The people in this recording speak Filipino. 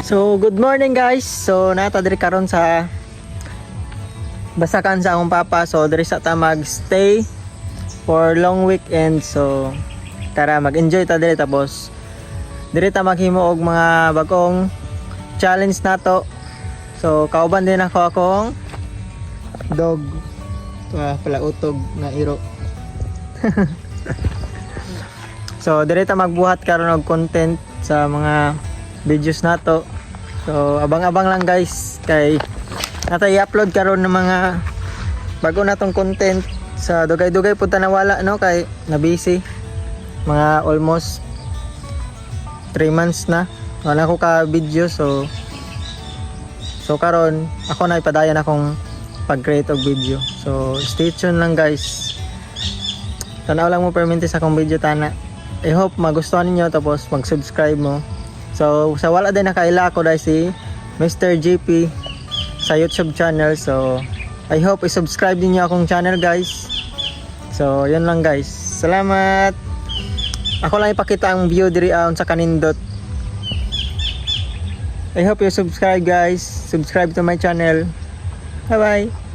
So, good morning guys. So, nata diri karon sa basakan sa akong papa. So, diri sa ta mag-stay for long weekend. So, tara mag-enjoy ta diri tapos diri ta maghimo og mga bagong challenge nato. So, kauban din ako akong dog. Pala utog na iro. So, diri ta magbuhat karon og content sa mga videos nato. So abang-abang lang guys kay natay i-upload karon ng mga bago natong content sa dugay-dugay punta nawala no kay na busy mga almost 3 months na wala ko ka video so karon ako na ipadayon akong pag-create og video. So stay tuned lang guys. Tanaw lang mo permente sa akong video tana. I hope magustuhan ninyo tapos mag-subscribe mo. So sa wala din nakaila ko dahil si Mr. JP sa YouTube channel. So I hope i-subscribe niyo akong channel guys. So yun lang guys. Salamat. Ako lang ipakita ang view diri sa kanindot. I hope you subscribe guys. Subscribe to my channel. Bye bye.